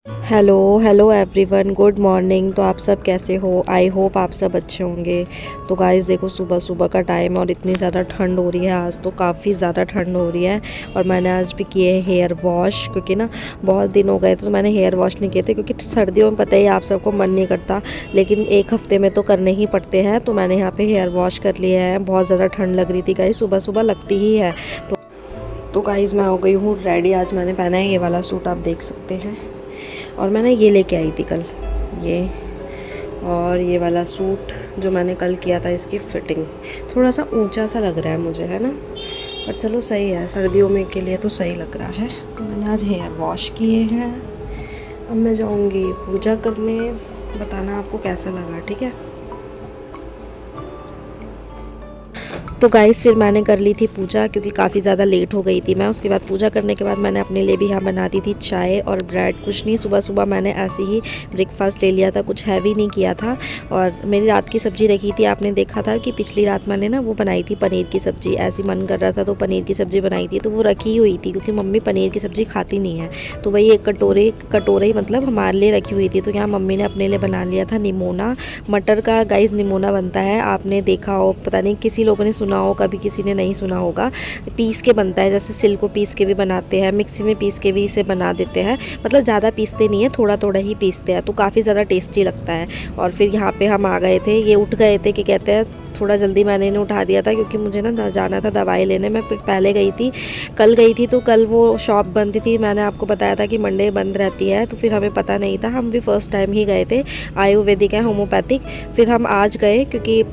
Hello hello everyone, good morning. तो आप सब कैसे हो? आई होप आप सब अच्छे होंगे। तो गाइस देखो, सुबह सुबह का टाइम और इतनी ज़्यादा ठंड हो रही है। आज तो काफ़ी ज़्यादा ठंड हो रही है और मैंने आज भी किए हेयर वॉश, क्योंकि ना बहुत दिन हो गए थे तो मैंने हेयर वॉश नहीं किए थे, क्योंकि सर्दियों में पता ही आप सबको मन नहीं करता, लेकिन एक हफ्ते में तो करने ही पड़ते हैं। तो मैंने यहाँ पर हेयर वॉश कर लिए हैं। बहुत ज़्यादा ठंड लग रही थी गाइस, सुबह सुबह लगती ही है। तो गाइस मैं हो गई हूँ रेडी। आज मैंने पहना है ये वाला सूट, आप देख सकते हैं। और मैंने ये लेके आई थी कल, ये और ये वाला सूट जो मैंने कल किया था, इसकी फिटिंग थोड़ा सा ऊंचा सा लग रहा है मुझे, है ना, पर चलो सही है, सर्दियों में के लिए तो सही लग रहा है। तो मैंने आज हेयर वॉश किए हैं। अब मैं जाऊंगी पूजा करने। बताना आपको कैसा लगा, ठीक है। तो गाइस फिर मैंने कर ली थी पूजा, क्योंकि काफ़ी ज़्यादा लेट हो गई थी मैं। उसके बाद पूजा करने के बाद मैंने अपने लिए भी यहाँ बना दी थी चाय और ब्रेड। कुछ नहीं, सुबह सुबह मैंने ऐसे ही ब्रेकफास्ट ले लिया था, कुछ हैवी नहीं किया था। और मेरी रात की सब्ज़ी रखी थी, आपने देखा था कि पिछली रात मैंने ना वो बनाई थी पनीर की सब्ज़ी। ऐसी मन कर रहा था तो पनीर की सब्ज़ी बनाई थी, तो वो रखी हुई थी, क्योंकि मम्मी पनीर की सब्ज़ी खाती नहीं है। तो वही एक कटोरे ही मतलब हमारे लिए रखी हुई थी। तो यहाँ मम्मी ने अपने लिए बना लिया था निमोना। मटर का गाइस निमोना बनता है, आपने देखा हो, पता नहीं किसी लोगों ने सुना हो, कभी किसी ने नहीं सुना होगा। पीस के बनता है, जैसे सिल को पीस के भी बनाते हैं, मिक्सी में पीस के भी इसे बना देते हैं। मतलब ज़्यादा पीसते नहीं है, थोड़ा थोड़ा ही पीसते हैं, तो काफ़ी ज़्यादा टेस्टी लगता है। और फिर यहाँ पे हम आ गए थे, ये उठ गए थे कि कहते हैं, थोड़ा जल्दी मैंने इन्हें उठा दिया था, क्योंकि मुझे ना जाना था दवाई लेने। मैं पहले गई थी, कल गई थी, तो कल वो शॉप बंद थी। मैंने आपको बताया था कि मंडे बंद रहती है, तो फिर हमें पता नहीं था, हम भी फर्स्ट टाइम ही गए थे। आयुर्वेदिक है, होम्योपैथिक। फिर हम आज गए, क्योंकि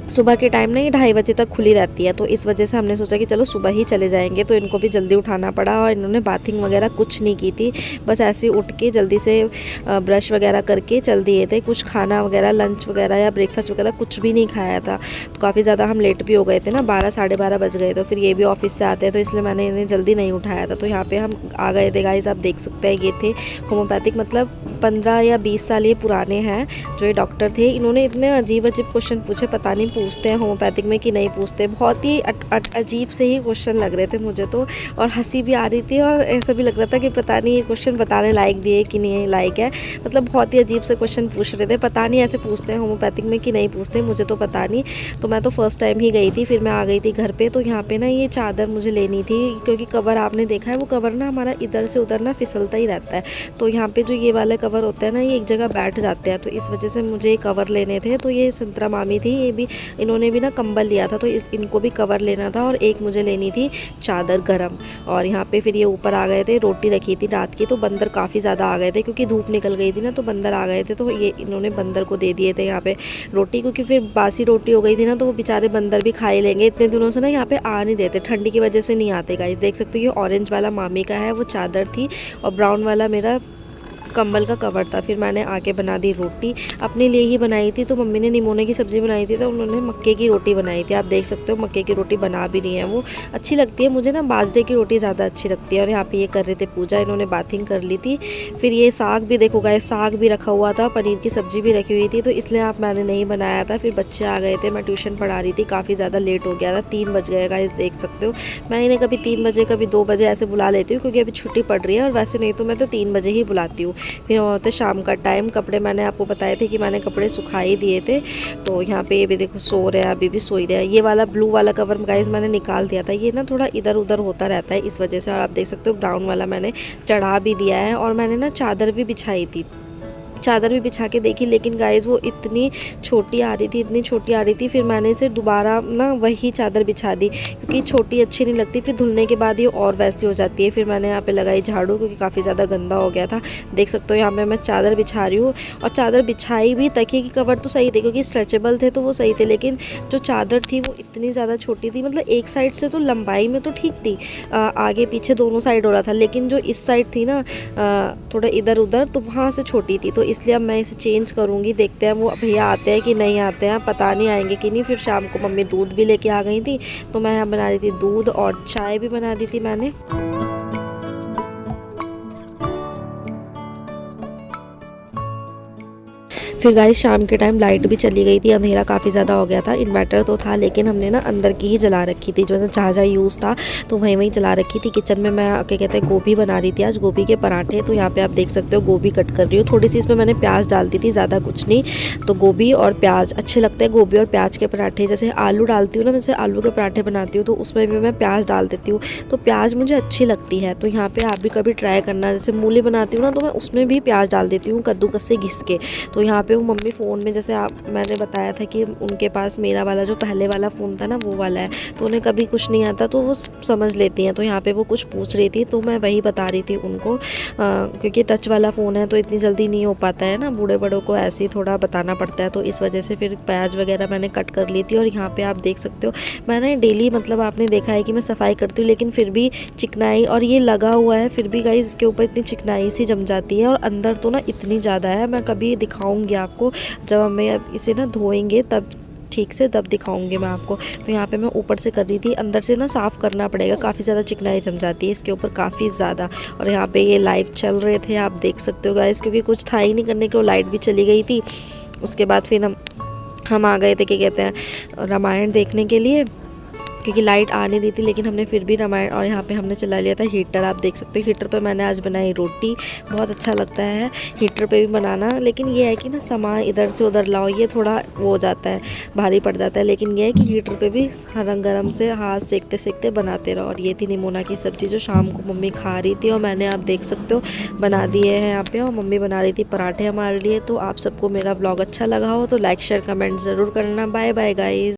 सुबह के टाइम ना ये 2:30 बजे तक खुली रहती है, तो इस वजह से हमने सोचा कि चलो सुबह ही चले जाएंगे। तो इनको भी जल्दी उठाना पड़ा, और इन्होंने बाथिंग वगैरह कुछ नहीं की थी, बस ऐसे ही उठ के जल्दी से ब्रश वगैरह करके चल दिए थे। कुछ खाना वगैरह, लंच वगैरह या ब्रेकफास्ट वगैरह कुछ भी नहीं खाया था। तो काफ़ी ज़्यादा हम लेट भी हो गए थे ना, 12 साढ़े 12 बज गए। तो फिर ये भी ऑफिस से आते हैं, तो इसलिए मैंने इन्हें जल्दी नहीं उठाया था। तो यहाँ पर हम आ गए थे गाइस, आप देख सकते हैं। ये थे होम्योपैथिक, मतलब 15 या 20 साल ये पुराने हैं जो ये डॉक्टर थे। इन्होंने इतने अजीब अजीब क्वेश्चन पूछे, पता नहीं पूछते हैं होम्योपैथिक में कि नहीं पूछते। बहुत ही अजीब से ही क्वेश्चन लग रहे थे मुझे तो, और हंसी भी आ रही थी, और ऐसा भी लग रहा था कि पता नहीं ये क्वेश्चन बताने लायक भी है कि नहीं लायक है। मतलब बहुत ही अजीब से क्वेश्चन पूछ रहे थे, पता नहीं ऐसे पूछते हैं होम्योपैथिक में कि नहीं पूछते, मुझे तो पता नहीं। तो मैं तो फर्स्ट टाइम ही गई थी, फिर मैं आ गई थी घर पे। तो यहाँ पे ना ये चादर मुझे लेनी थी, क्योंकि कवर आपने देखा है, वो कवर ना हमारा इधर से उधर ना फिसलता ही रहता है। तो यहाँ पे जो ये वाले कवर होते हैं ना, ये एक जगह बैठ जाते हैं, तो इस वजह से मुझे कवर लेने थे। तो ये संतरा मामी थी, ये भी, इन्होंने भी ना कंबल लिया था, तो इनको भी कवर लेना था, और एक मुझे लेनी थी चादर गरम। और यहाँ पे फिर ये ऊपर आ गए थे, रोटी रखी थी रात की, तो बंदर काफ़ी ज़्यादा आ गए थे, क्योंकि धूप निकल गई थी ना, तो बंदर आ गए थे। तो ये इन्होंने बंदर को दे दिए थे यहाँ पे रोटी, क्योंकि फिर बासी रोटी हो गई थी ना, तो वो बेचारे बंदर भी खा ही लेंगे। इतने दिनों से ना यहाँ पे आ नहीं रहे थे, ठंडी की वजह से नहीं आते गाइस। देख सकते हो, ये ऑरेंज वाला मामी का है, वो चादर थी, और ब्राउन वाला मेरा कंबल का कवर था। फिर मैंने आके बना दी रोटी, अपने लिए ही बनाई थी। तो मम्मी ने निमोने की सब्ज़ी बनाई थी, तो उन्होंने मक्के की रोटी बनाई थी। आप देख सकते हो मक्के की रोटी बना भी रही है, वो अच्छी लगती है मुझे ना, बाजरे की रोटी ज़्यादा अच्छी लगती है। और यहाँ पे ये कर रहे थे पूजा, इन्होंने बाथिंग कर ली थी। फिर ये साग भी देखो गाइस, साग भी रखा हुआ था, पनीर की सब्ज़ी भी रखी हुई थी, तो इसलिए मैंने नहीं बनाया था। फिर बच्चे आ गए थे, मैं ट्यूशन पढ़ा रही थी, काफ़ी ज़्यादा लेट हो गया था, 3 बज गए गाइस, देख सकते हो। मैं इन्हें कभी 3 बजे कभी 2 बजे ऐसे बुला लेती हूँ, क्योंकि अभी छुट्टी पड़ रही है, और वैसे नहीं तो मैं तो 3 बजे ही बुलाती हूँ। फिर होते शाम का टाइम, कपड़े मैंने आपको बताए थे कि मैंने कपड़े सुखा ही दिए थे। तो यहाँ पे ये भी देखो सो रहे हैं, अभी भी सो ही रहे हैं। ये वाला ब्लू वाला कवर गाइस मैंने निकाल दिया था, ये ना थोड़ा इधर उधर होता रहता है इस वजह से। और आप देख सकते हो ब्राउन वाला मैंने चढ़ा भी दिया है, और मैंने ना चादर भी बिछाई थी, चादर भी बिछा के देखी, लेकिन गाइस वो इतनी छोटी आ रही थी, इतनी छोटी आ रही थी। फिर मैंने इसे दोबारा ना वही चादर बिछा दी, क्योंकि छोटी अच्छी नहीं लगती, फिर धुलने के बाद ये और वैसी हो जाती है। फिर मैंने यहाँ पे लगाई झाड़ू, क्योंकि काफ़ी ज़्यादा गंदा हो गया था। देख सकते हो यहाँ पे मैं चादर बिछा रही हूँ, और चादर बिछाई भी, तकिए की कवर तो सही थे, क्योंकि स्ट्रेचेबल थे तो वो सही थे, लेकिन जो चादर थी वो इतनी ज़्यादा छोटी थी। मतलब एक साइड से तो लंबाई में तो ठीक थी, आगे पीछे दोनों साइड हो रहा था, लेकिन जो इस साइड थी ना थोड़ा इधर उधर, तो वहाँ से छोटी थी। तो इसलिए अब मैं इसे चेंज करूँगी, देखते हैं वो भैया आते हैं कि नहीं आते हैं, पता नहीं आएंगे कि नहीं। फिर शाम को मम्मी दूध भी लेके आ गई थी, तो मैं यहाँ बना रही थी दूध, और चाय भी बना दी थी मैंने। फिर गाइस शाम के टाइम लाइट भी चली गई थी, अंधेरा काफ़ी ज़्यादा हो गया था। इन्वर्टर तो था लेकिन हमने ना अंदर की ही जला रखी थी, जो है जहाँ जहाँ यूज़ था तो वहीं वहीं जला रखी थी। किचन में मैं क्या कहते हैं गोभी बना रही थी आज, गोभी के पराठे। तो यहाँ पे आप देख सकते हो गोभी कट कर रही हूँ, थोड़ी सी इसमें मैंने प्याज डाल दी थी, ज़्यादा कुछ नहीं। तो गोभी और प्याज अच्छे लगते हैं, गोभी और प्याज के पराठे। जैसे आलू डालती हूँ ना, जैसे आलू के पराठे बनाती हूँ तो उसमें भी मैं प्याज डाल देती हूँ, तो प्याज मुझे अच्छी लगती है। तो यहाँ पे आप भी कभी ट्राई करना। जैसे मूली बनाती हूँ ना तो मैं उसमें भी प्याज डाल देती हूँ कद्दूकस से घिस के। तो यहाँ पे वो मम्मी फ़ोन में, जैसे आप मैंने बताया था कि उनके पास मेरा वाला जो पहले वाला फ़ोन था ना वो वाला है, तो उन्हें कभी कुछ नहीं आता तो वो समझ लेती हैं। तो यहाँ पे वो कुछ पूछ रही थी तो मैं वही बता रही थी उनको, क्योंकि टच वाला फ़ोन है तो इतनी जल्दी नहीं हो पाता है ना, बूढ़े बड़ों को ऐसे ही थोड़ा बताना पड़ता है। तो इस वजह से फिर प्याज वगैरह मैंने कट कर ली थी। और यहाँ पे आप देख सकते हो मैंने डेली, मतलब आपने देखा है कि मैं सफाई करती हूँ लेकिन फिर भी चिकनाई, और ये लगा हुआ है फिर भी गाइस इसके ऊपर इतनी चिकनाई सी जम जाती है। और अंदर तो ना इतनी ज़्यादा है, मैं कभी दिखाऊंगी आपको जब हमें इसे ना धोएंगे तब ठीक से, तब दिखाऊंगी मैं आपको। तो यहाँ पे मैं ऊपर से कर रही थी, अंदर से ना साफ़ करना पड़ेगा, काफ़ी ज़्यादा चिकनाई जम जाती है इसके ऊपर काफ़ी ज़्यादा। और यहाँ पे ये लाइव चल रहे थे, आप देख सकते हो गाइस, क्योंकि कुछ था ही नहीं करने को, लाइट भी चली गई थी। उसके बाद फिर हम आ गए थे, क्या कहते हैं, रामायण देखने के लिए, क्योंकि लाइट आ नहीं रही थी। लेकिन हमने फिर भी रामायण, और यहाँ पे हमने चला लिया था हीटर। आप देख सकते हो हीटर पे मैंने आज बनाई रोटी, बहुत अच्छा लगता है हीटर पे भी बनाना। लेकिन ये है कि ना सामान इधर से उधर लाओ, ये थोड़ा वो हो जाता है, भारी पड़ जाता है। लेकिन ये है कि हीटर पे भी गरम गरम से हाथ सेकते सेकते बनाते रहो। और ये थी निमोना की सब्ज़ी जो शाम को मम्मी खा रही थी, और मैंने, आप देख सकते हो, बना दिए हैं यहाँ पे। और मम्मी बना रही थी पराठे हमारे लिए। तो आप सबको मेरा ब्लॉग अच्छा लगा हो तो लाइक शेयर कमेंट ज़रूर करना। Bye bye guys.